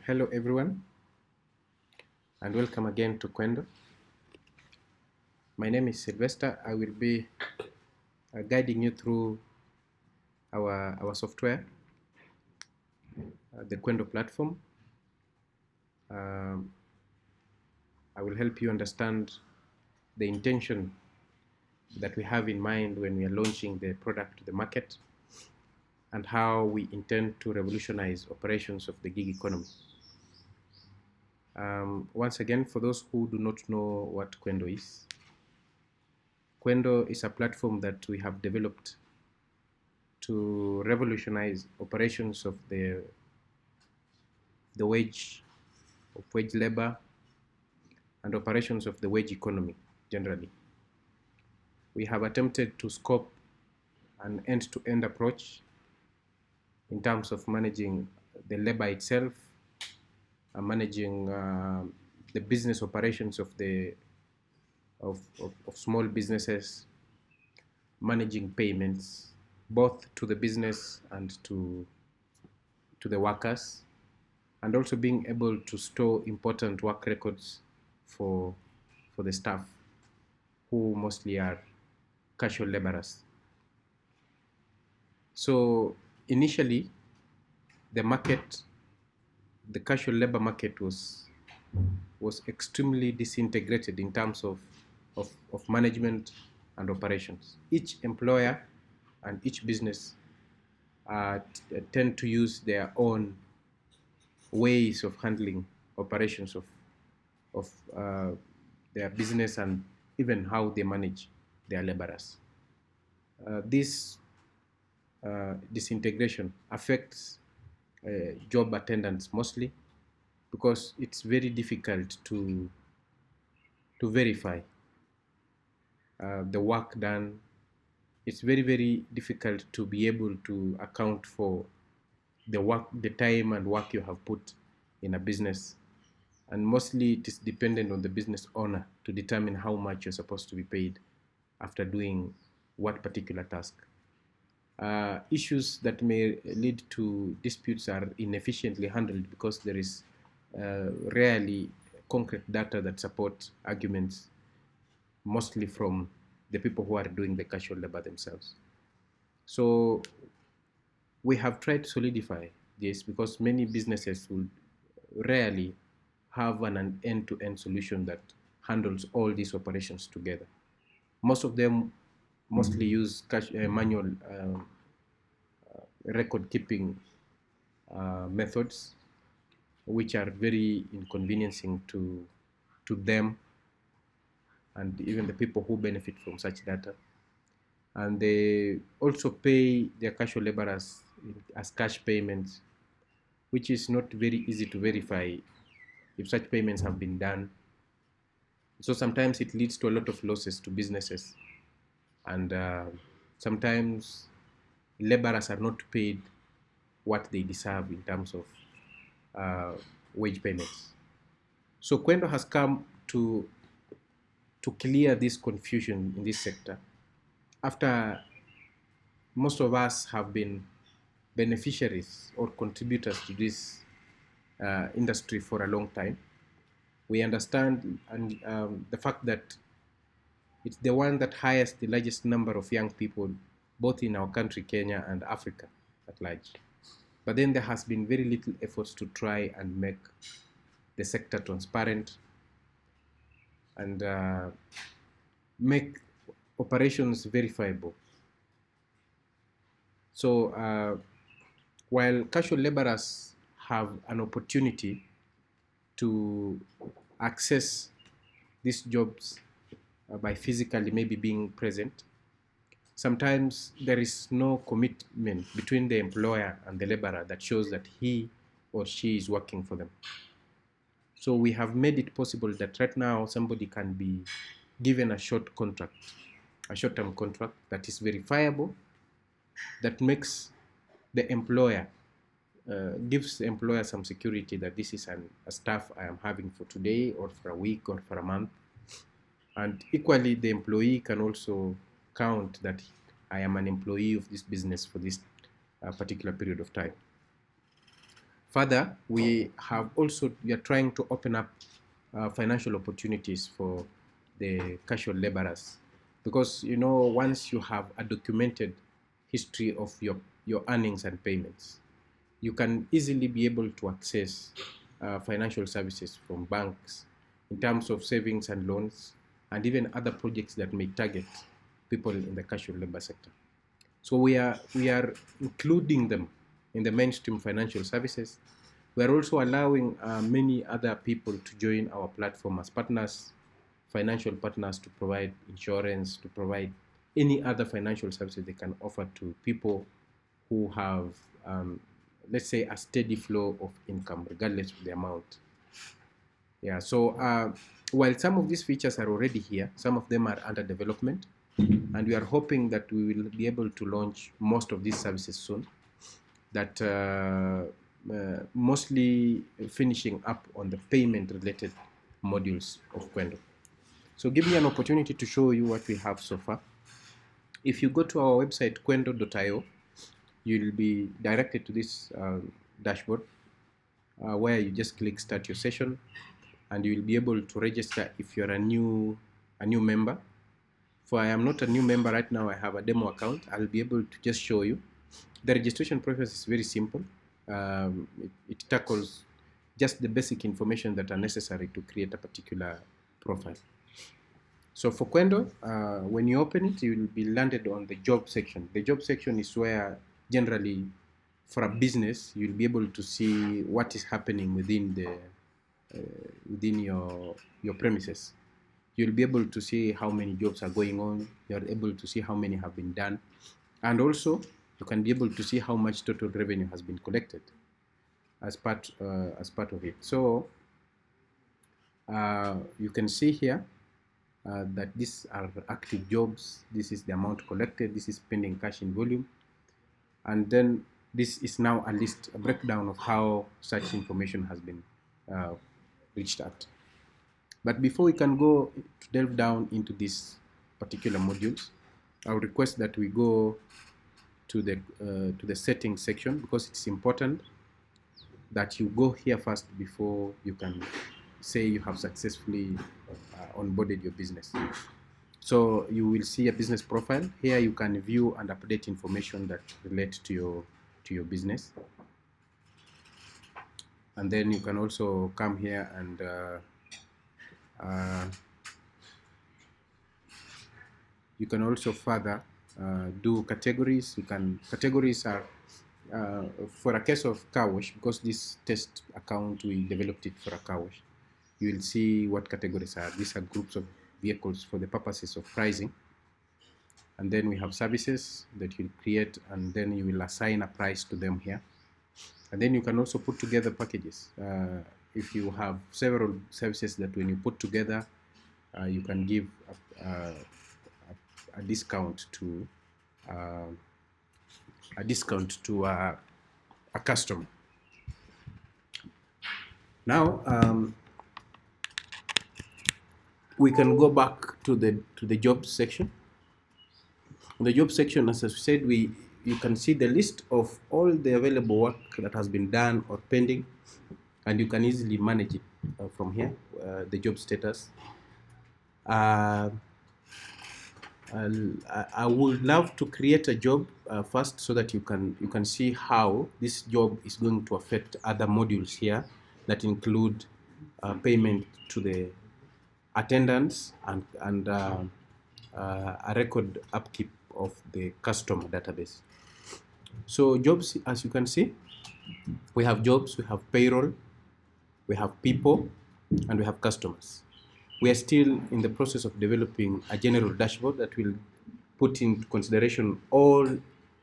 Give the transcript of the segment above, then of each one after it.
Hello everyone, and welcome again to Kwendo. My name is Sylvester. I will be guiding you through our software, the Kwendo platform. Um, I will help you understand the intention that we have in mind when we are launching the product to the market and how we intend to revolutionize operations of the gig economy. Once again, for those who do not know what Kwendo is a platform that we have developed to revolutionize operations of the wage labor and operations of the wage economy generally. We have attempted to scope an end-to-end approach in terms of managing the labor itself, managing the business operations of small businesses, managing payments both to the business and to the workers, and also being able to store important work records for the staff, who mostly are casual laborers. So initially, the casual labor market was extremely disintegrated in terms of management and operations. Each employer and each business tend to use their own ways of handling operations of their business and even how they manage their laborers. This disintegration affects job attendants mostly because it's very difficult to verify the work done. It's very difficult to be able to account for the time and work you have put in a business, and mostly it is dependent on the business owner to determine how much you're supposed to be paid after doing what particular task. Issues that may lead to disputes are inefficiently handled because there is rarely concrete data that support arguments, mostly from the people who are doing the casual labor themselves. So we have tried to solidify this because many businesses will rarely have an end-to-end solution that handles all these operations together. Most of them mostly use manual record keeping methods, which are very inconveniencing to them and even the people who benefit from such data. And they also pay their casual laborers as cash payments, which is not very easy to verify if such payments have been done. So sometimes it leads to a lot of losses to businesses, and sometimes laborers are not paid what they deserve in terms of wage payments. So Kwendo has come to clear this confusion in this sector after most of us have been beneficiaries or contributors to this industry for a long time. We understand and the fact that it's the one that hires the largest number of young people, both in our country, Kenya, and Africa at large. But then there has been very little efforts to try and make the sector transparent and make operations verifiable. So while casual laborers have an opportunity to access these jobs by physically maybe being present, sometimes there is no commitment between the employer and the laborer that shows that he or she is working for them. So we have made it possible that right now somebody can be given a short-term contract that is verifiable, that makes the employer, gives the employer some security that this is a staff I am having for today or for a week or for a month. And equally, the employee can also count that I am an employee of this business for this particular period of time. Further, we are trying to open up financial opportunities for the casual laborers, because once you have a documented history of your earnings and payments, you can easily be able to access financial services from banks in terms of savings and loans, and even other projects that may target people in the casual labor sector. So we are including them in the mainstream financial services. We are also allowing many other people to join our platform as partners, financial partners, to provide insurance, to provide any other financial services they can offer to people who have, let's say, a steady flow of income, regardless of the amount. Yeah, so while some of these features are already here, some of them are under development, and we are hoping that we will be able to launch most of these services soon, that mostly finishing up on the payment-related modules of Kwendo. So give me an opportunity to show you what we have so far. If you go to our website, kwendo.io, you'll be directed to this dashboard where you just click Start Your Session, and you will be able to register if you're a new member. For I am not a new member right now, I have a demo account. I'll be able to just show you. The registration process is very simple. It tackles just the basic information that are necessary to create a particular profile. So for Kwendo, when you open it, you will be landed on the job section. The job section is where generally for a business, you'll be able to see what is happening within your premises. You'll be able to see how many jobs are going on. You're able to see how many have been done, and also you can be able to see how much total revenue has been collected as part of it. So you can see here that these are active jobs. This is the amount collected. This is pending cash in volume, and then this is now a breakdown of how such information has been reached out. But before we can go to delve down into these particular modules, I would request that we go to the settings section, because it's important that you go here first before you can say you have successfully onboarded your business. So you will see a business profile. Here you can view and update information that relate to your business. And then you can also come here and you can also further do categories. Categories are for a case of car wash, because this test account we developed it for a car wash. You will see what categories are. These are groups of vehicles for the purposes of pricing. And then we have services that you'll create, and then you will assign a price to them here. And then you can also put together packages. If you have several services that when you put together, you can give a discount to a customer. Now we can go back to the job section. In the job section, as I said, you can see the list of all the available work that has been done or pending, and you can easily manage it from here. The job status. I would love to create a job first, so that you can see how this job is going to affect other modules here that include payment to the attendants and a record upkeep of the customer database. So jobs, as you can see, we have jobs, we have payroll, we have people, and we have customers. We are still in the process of developing a general dashboard that will put into consideration all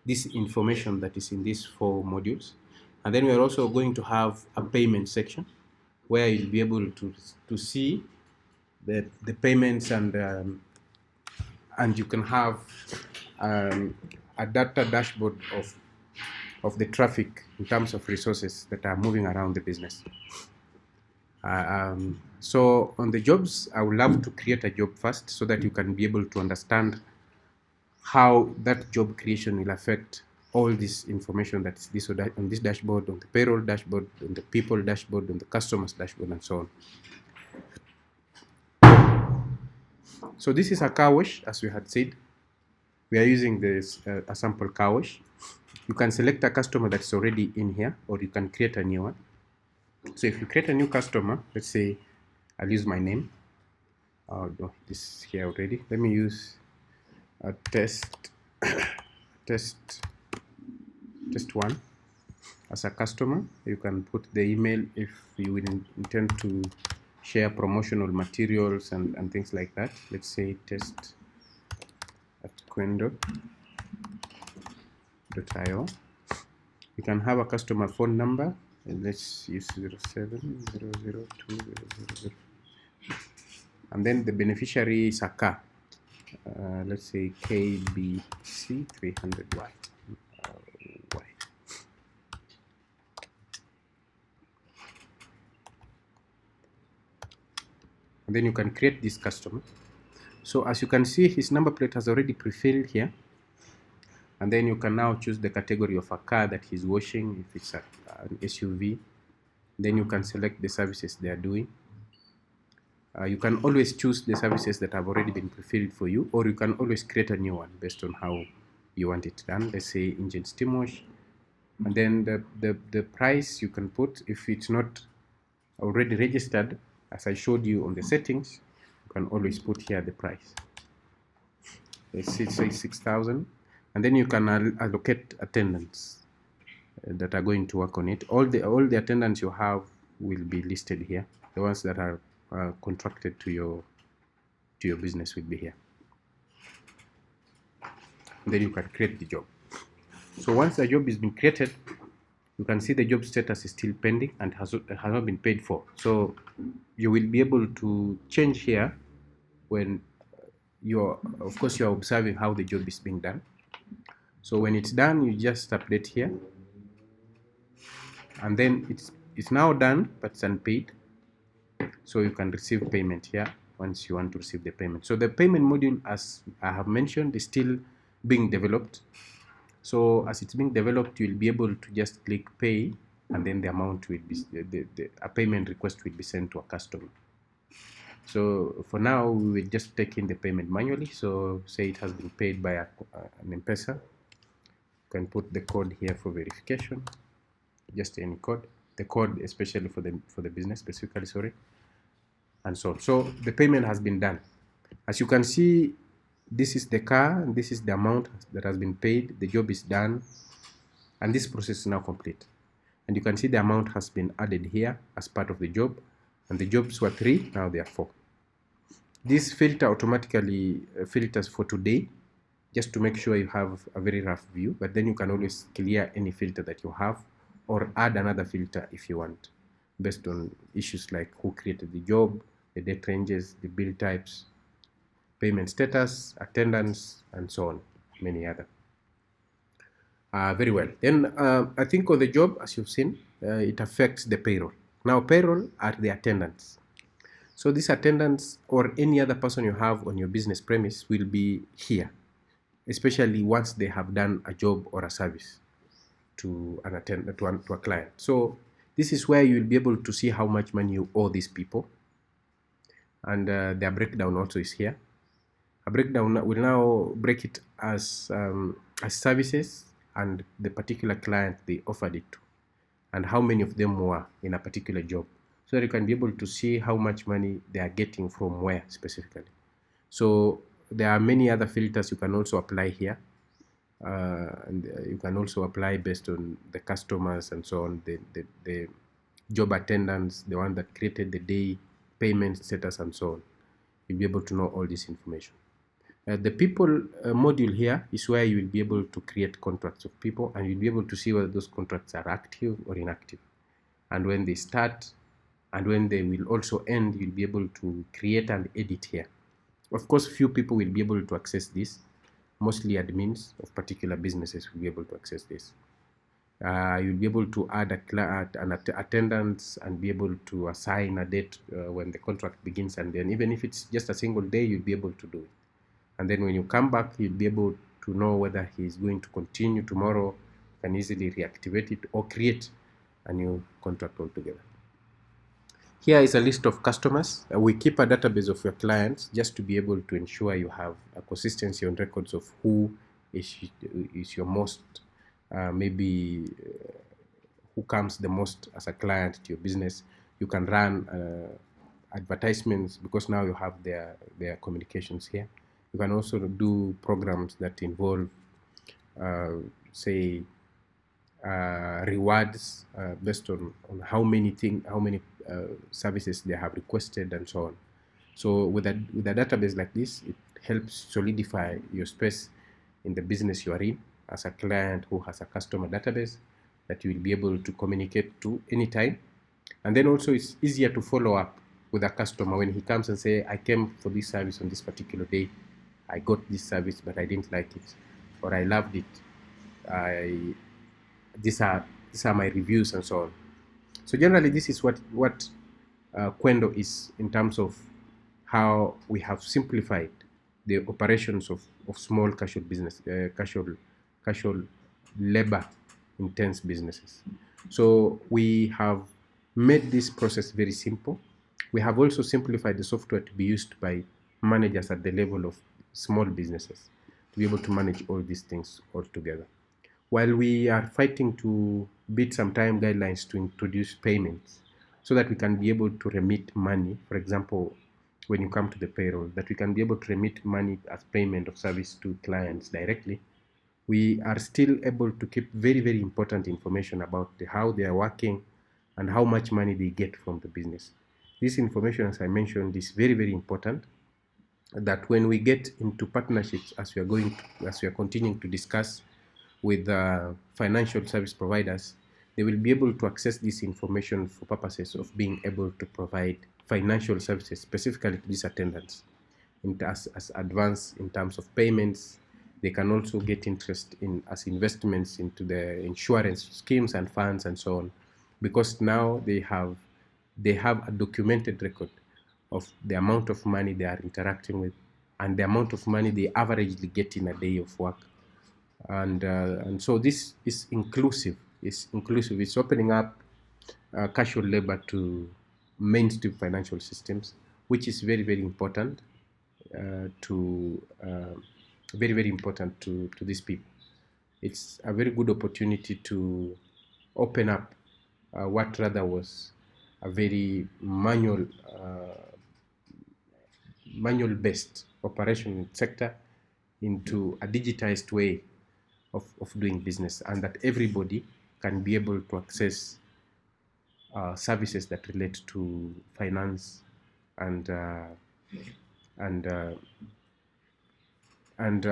this information that is in these 4 modules. And then we are also going to have a payment section where you'll be able to see the payments, and you can have a data dashboard of the traffic in terms of resources that are moving around the business. So on the jobs, I would love to create a job first, so that you can be able to understand how that job creation will affect all this information that's this on this dashboard, on the payroll dashboard, on the people dashboard, on the customers dashboard, and so on. So this is a car wash, as we had said. We are using this a sample car wash. You can select a customer that's already in here, or you can create a new one. So if you create a new customer, let's say I'll use my name. Oh no, this is here already. Let me use a test one as a customer. You can put the email if you will intend to share promotional materials and things like that. Let's say test at Kwendo.io. You can have a customer phone number, and let's use 07002000. And then the beneficiary is a car. Let's say KBC300Y. And then you can create this customer. So as you can see, his number plate has already pre-filled here. And then you can now choose the category of a car that he's washing, if it's an SUV. Then you can select the services they are doing. You can always choose the services that have already been pre-filled for you, or you can always create a new one based on how you want it done. Let's say engine steam wash. And then the price you can put, if it's not already registered, as I showed you on the settings, you can always put here the price. Let's say 6,000, and then you can allocate attendants that are going to work on it. All the attendants you have will be listed here. The ones that are contracted to your business will be here. And then you can create the job. So once the job has been created, you can see the job status is still pending and has not been paid for. So you will be able to change here when of course you're observing how the job is being done. So when it's done, you just update here, and then it's now done, but it's unpaid. So you can receive payment here once you want to receive the payment. So the payment module, as I have mentioned, is still being developed. So as it's being developed, you'll be able to just click pay, and then the amount will be a payment request will be sent to a customer. So for now, we will just take in the payment manually. So say it has been paid by an M-Pesa. You can put the code here for verification, just any code. The code especially for the business specifically, sorry, and so on. So the payment has been done. As you can see, this is the car, and this is the amount that has been paid. The job is done, and this process is now complete. And you can see the amount has been added here as part of the job, and the jobs were 3, now they are 4. This filter automatically filters for today, just to make sure you have a very rough view, but then you can always clear any filter that you have, or add another filter if you want, based on issues like who created the job, the date ranges, the bill types, payment status, attendance, and so on, many other. Very well. Then I think on the job, as you've seen, it affects the payroll. Now payroll are the attendants. So these attendants or any other person you have on your business premise will be here, especially once they have done a job or a service to an to a client. So this is where you'll be able to see how much money you owe these people, and their breakdown also is here. A breakdown will now break it as services and the particular client they offered it to, and how many of them were in a particular job, so that you can be able to see how much money they are getting from where specifically. So there are many other filters you can also apply here, and you can also apply based on the customers and so on, the job attendants, the one that created the day, payment status, and so on. You'll be able to know all this information. The people module here is where you will be able to create contracts of people, and you'll be able to see whether those contracts are active or inactive, and when they start and when they will also end. You'll be able to create and edit here. Of course, few people will be able to access this. Mostly admins of particular businesses will be able to access this. You'll be able to add an attendance and be able to assign a date when the contract begins, and then even if it's just a single day, you'll be able to do it. And then when you come back, you'll be able to know whether he is going to continue tomorrow, can easily reactivate it or create a new contract altogether. Here is a list of customers. We keep a database of your clients just to be able to ensure you have a consistency on records of who is your most, maybe who comes the most as a client to your business. You can run advertisements because now you have their communications here. You can also do programs that involve, say, rewards based on how many services they have requested and so on. So with a database like this, it helps solidify your space in the business you are in as a client who has a customer database that you will be able to communicate to anytime. And then also it's easier to follow up with a customer when he comes and say, I came for this service on this particular day. I got this service, but I didn't like it, or I loved it. These are my reviews and so on. So generally, this is what Kwendo is in terms of how we have simplified the operations of small casual business, casual labor intense businesses. So we have made this process very simple. We have also simplified the software to be used by managers at the level of small businesses to be able to manage all these things all together. While we are fighting to beat some time guidelines to introduce payments so that we can be able to remit money, for example, when you come to the payroll, that we can be able to remit money as payment of service to clients directly, we are still able to keep very, very important information about how they are working and how much money they get from the business. This information, as I mentioned, is very, very important, that when we get into partnerships, as we are continuing to discuss with financial service providers, they will be able to access this information for purposes of being able to provide financial services specifically to these attendants as advance in terms of payments. They can also get interest in as investments into the insurance schemes and funds and so on, because now they have a documented record of the amount of money they are interacting with and the amount of money they averagely get in a day of work. And so this is inclusive. It's inclusive. It's opening up casual labor to mainstream financial systems, which is very, very important to very, very important to these people. It's a very good opportunity to open up what rather was a very manual-based operation sector into a digitized way of doing business, and that everybody can be able to access services that relate to finance and and uh, and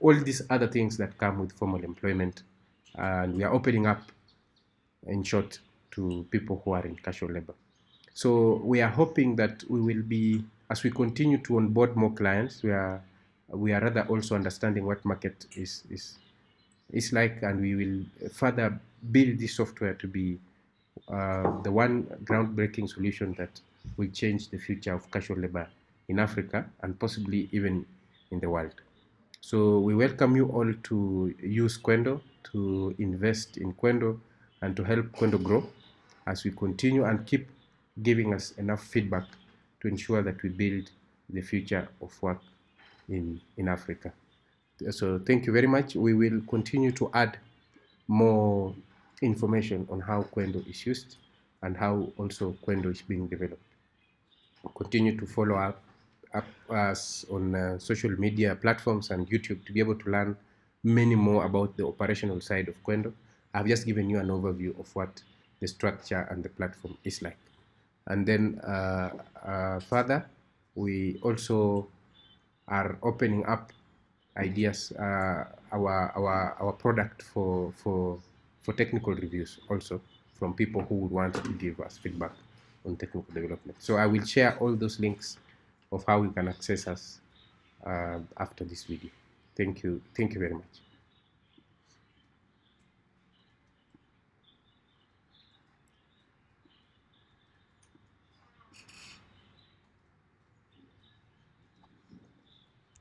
all these other things that come with formal employment. And we are opening up, in short, to people who are in casual labor. So we are hoping that we will be, as we continue to onboard more clients, we are rather also understanding what market is like, and we will further build this software to be the one groundbreaking solution that will change the future of casual labor in Africa and possibly even in the world. So we welcome you all to use Kwendo, to invest in Kwendo, and to help Kwendo grow as we continue and keep giving us enough feedback to ensure that we build the future of work in Africa. So thank you very much. We will continue to add more information on how Kwendo is used and how also Kwendo is being developed. Continue to follow up us on social media platforms and YouTube to be able to learn many more about the operational side of Kwendo. I've just given you an overview of what the structure and the platform is like. And then further, we also are opening up ideas, our product for technical reviews also from people who would want to give us feedback on technical development. So I will share all those links of how you can access us after this video. Thank you very much.